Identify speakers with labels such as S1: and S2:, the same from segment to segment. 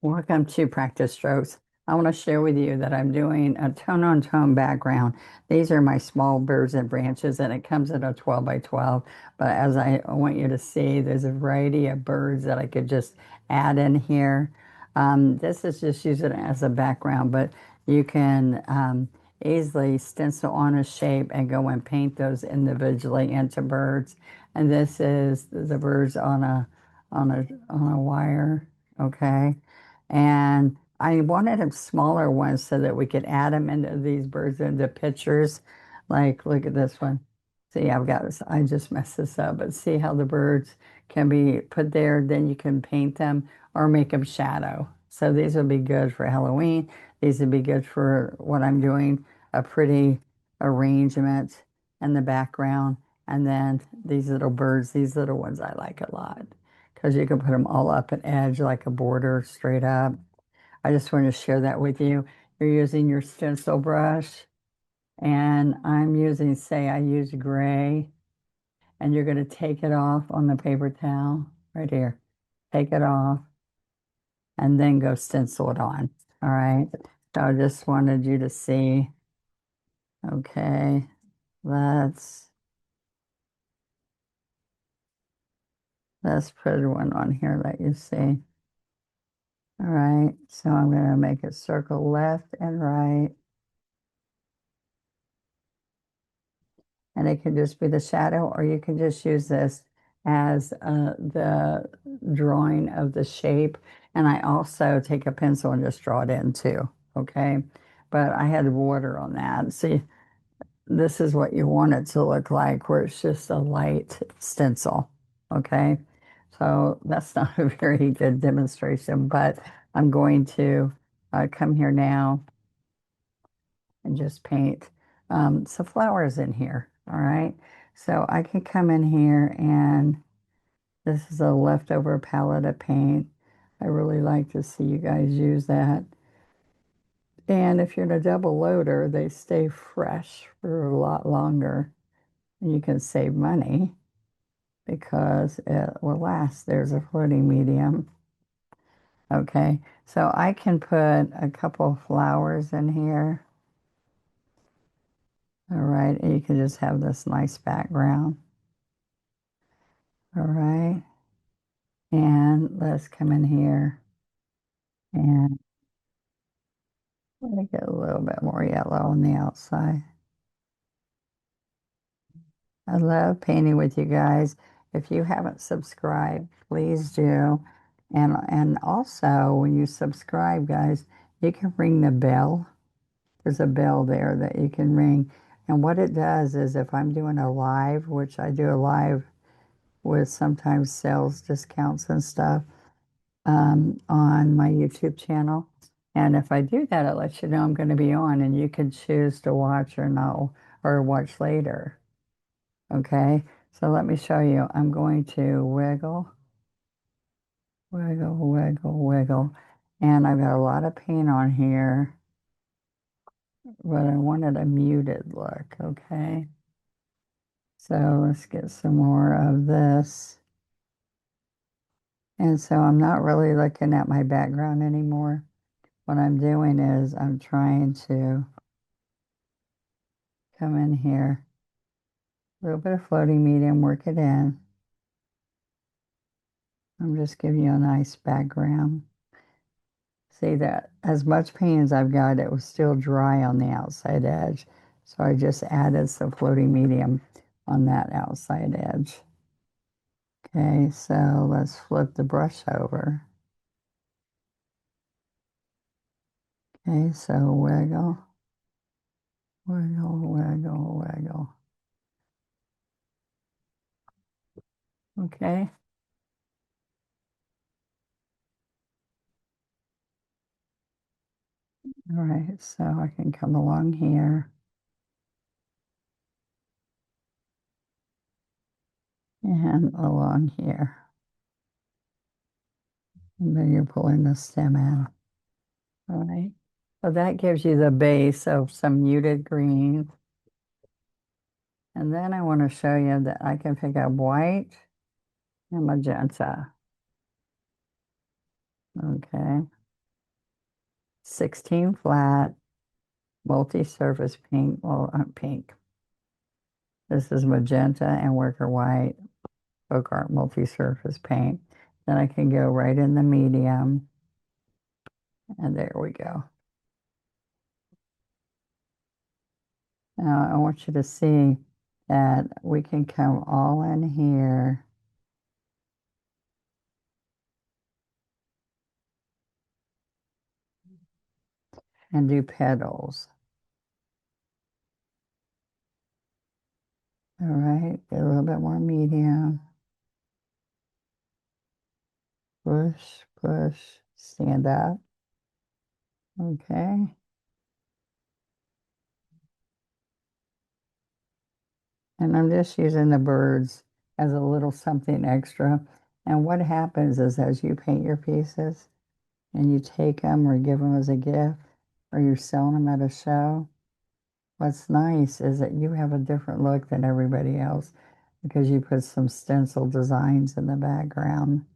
S1: Welcome to Practice Strokes. I want to share with you that I'm doing a tone-on-tone background. These are my small birds and branches, and it comes in a 12 by 12. But as I want you to see, there's a variety of birds that I could just add in here. This is just using it as a background, but you can easily stencil on a shape and go and paint those individually into birds. And this is the birds on a wire, okay? And I wanted them smaller ones so that we could add them into these birds into pictures. Like, look at this one. See, I've got this, I just messed this up, but see how the birds can be put there, then you can paint them or make them shadow. So these would be good for Halloween. These would be good for what I'm doing, a pretty arrangement in the background. And then these little birds, these little ones I like a lot because you can put them all up an edge like a border straight up. I just wanted to share that with you. You're using your stencil brush, and I'm using, say, I use gray, and you're going to take it off on the paper towel right here. Take it off, and then go stencil it on. All right. So I just wanted you to see. Okay, let's put one on here that you see. All right, so I'm going to make it circle left and right. And it can just be the shadow, or you can just use this as the drawing of the shape. And I also take a pencil and just draw it in too, okay? But I had water on that. See, this is what you want it to look like, where it's just a light stencil, okay? So that's not a very good demonstration, but I'm going to come here now and just paint some flowers in here. All right. So I can come in here, and this is a leftover palette of paint. I really like to see you guys use that. And if you're in a double loader, they stay fresh for a lot longer. And you can save money because it will last. There's a floating medium. Okay. So I can put a couple flowers in here. All right, and you can just have this nice background. All right, and let's come in here and make it a little bit more yellow on the outside. I love painting with you guys. If you haven't subscribed, please do. And also, when you subscribe, guys, you can ring the bell. There's a bell there that you can ring. And what it does is if I'm doing a live, which I do a live with sometimes sales discounts and stuff on my YouTube channel. And if I do that, it lets you know I'm going to be on, and you can choose to watch or not, or watch later. Okay, so let me show you. I'm going to wiggle, wiggle, wiggle, wiggle. And I've got a lot of paint on here, but I wanted a muted look, okay? So let's get some more of this. And so I'm not really looking at my background anymore. What I'm doing is I'm trying to come in here, a little bit of floating medium, work it in. I'm just giving you a nice background. See that as much paint as I've got, it was still dry on the outside edge. So I just added some floating medium on that outside edge. Okay, so let's flip the brush over. Okay, so wiggle, wiggle, wiggle, wiggle. Okay. All right, so I can come along here and along here. And then you're pulling the stem out. All right. So that gives you the base of some muted green. And then I want to show you that I can pick up white and magenta. Okay. 16 flat, multi-surface pink. Well, pink. This is magenta and worker white, folk art multi-surface paint. Then I can go right in the medium. And there we go. Now I want you to see that we can come all in here and do petals. All right, get a little bit more medium. Push, push, stand up. Okay. And I'm just using the birds as a little something extra. And what happens is as you paint your pieces and you take them or give them as a gift or you're selling them at a show, what's nice is that you have a different look than everybody else because you put some stencil designs in the background.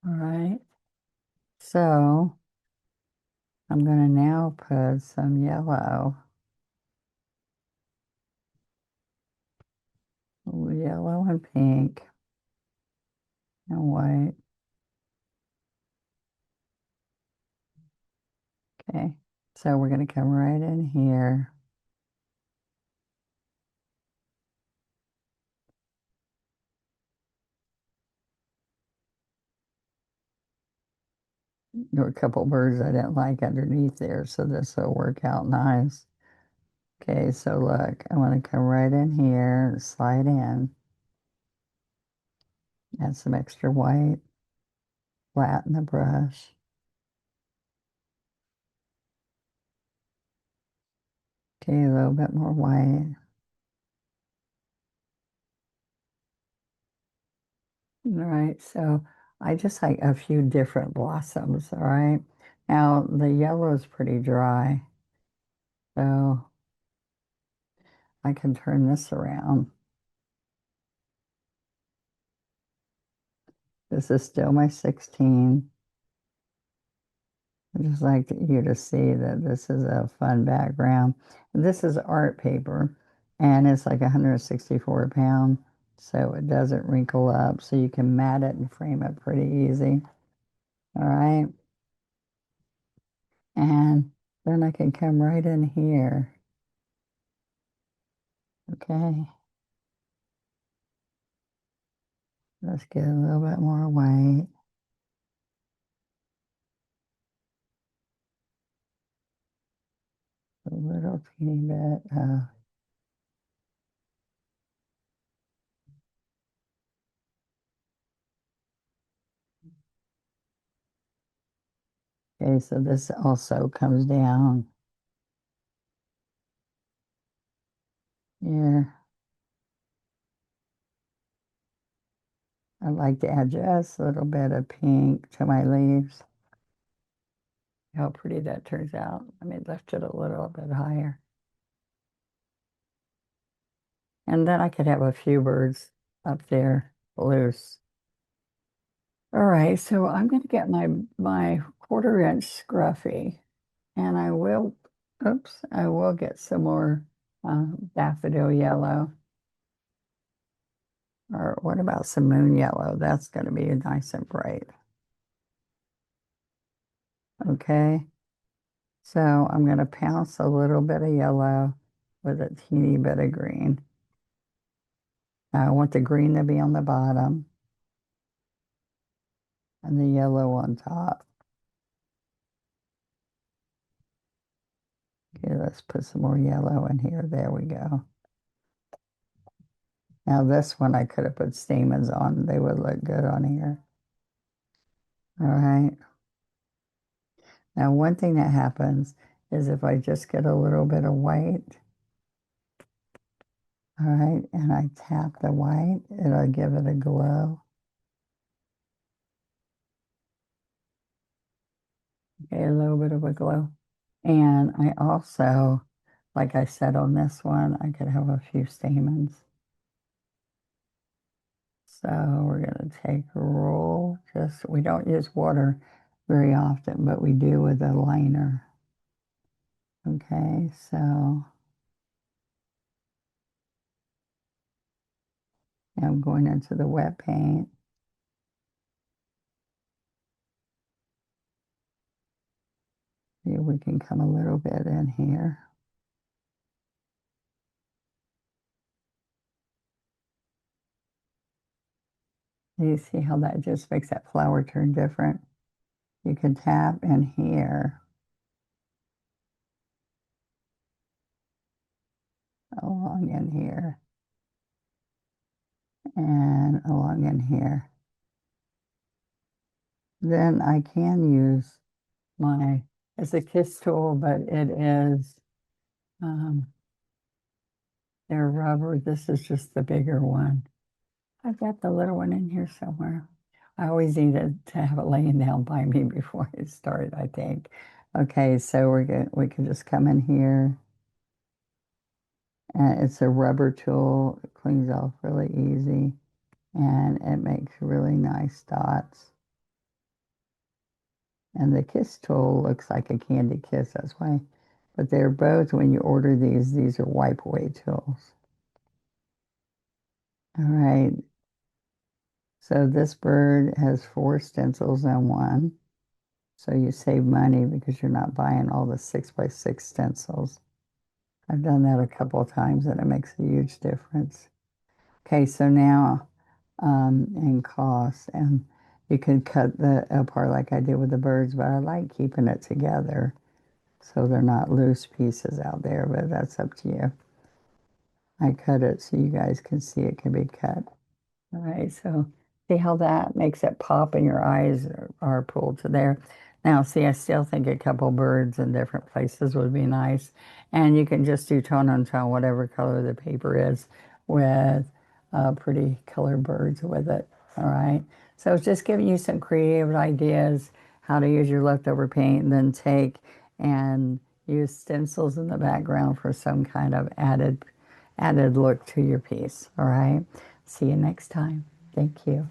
S1: All right. So I'm going to now put some yellow and pink and white. Okay. So we're going to come right in here. There were a couple birds I didn't like underneath there, so this will work out nice. Okay, so look, I want to come right in here, slide in, add some extra white, flatten the brush. Okay, a little bit more white. All right, so I just like a few different blossoms, all right? Now, the yellow is pretty dry, so I can turn this around. This is still my 16. I just like you to see that this is a fun background. This is art paper, and it's like 164 pound, so it doesn't wrinkle up, so you can mat it and frame it pretty easy. All right, and then I can come right in here. Okay, let's get a little bit more white, a little teeny bit. Okay, so this also comes down here. I like to add just a little bit of pink to my leaves. How pretty that turns out. Let me lift it a little bit higher. And then I could have a few birds up there loose. All right, so I'm going to get my 1/4 inch scruffy and I will get some more daffodil yellow. Or what about some moon yellow? That's going to be nice and bright. Okay, so I'm going to pounce a little bit of yellow with a teeny bit of green. Now I want the green to be on the bottom and the yellow on top. Okay, let's put some more yellow in here. There we go. Now this one I could have put stamens on. They would look good on here. All right. Now one thing that happens is if I just get a little bit of white, all right, and I tap the white, it'll give it a glow. Okay, a little bit of a glow. And I also, like I said on this one, I could have a few stamens. So we're going to take a roll. Just, we don't use water very often, but we do with a liner. Okay, so I'm going into the wet paint. See, we can come a little bit in here. You see how that just makes that flower turn different? You can tap in here, along in here, and along in here. Then I can use my, it's a kiss tool, but it is, um, they're rubber. This is just the bigger one. I've got the little one in here somewhere. I always need to have it laying down by me before I start, I think. Okay, so we can just come in here. And it's a rubber tool. It cleans off really easy and it makes really nice dots. And the kiss tool looks like a candy kiss, that's why. But they're both, when you order these are wipe away tools. All right, so this bird has 4 stencils in one. So you save money because you're not buying all the 6x6 stencils. I've done that a couple of times and it makes a huge difference. Okay, so now in cost, and you can cut the apart like I did with the birds, but I like keeping it together so they're not loose pieces out there, but that's up to you. I cut it so you guys can see it can be cut. All right, so see how that makes it pop and your eyes are pulled to there. Now, see, I still think a couple birds in different places would be nice. And you can just do tone on tone, whatever color the paper is, with pretty colored birds with it. All right. So it's just giving you some creative ideas how to use your leftover paint and then take and use stencils in the background for some kind of added look to your piece. All right. See you next time. Thank you.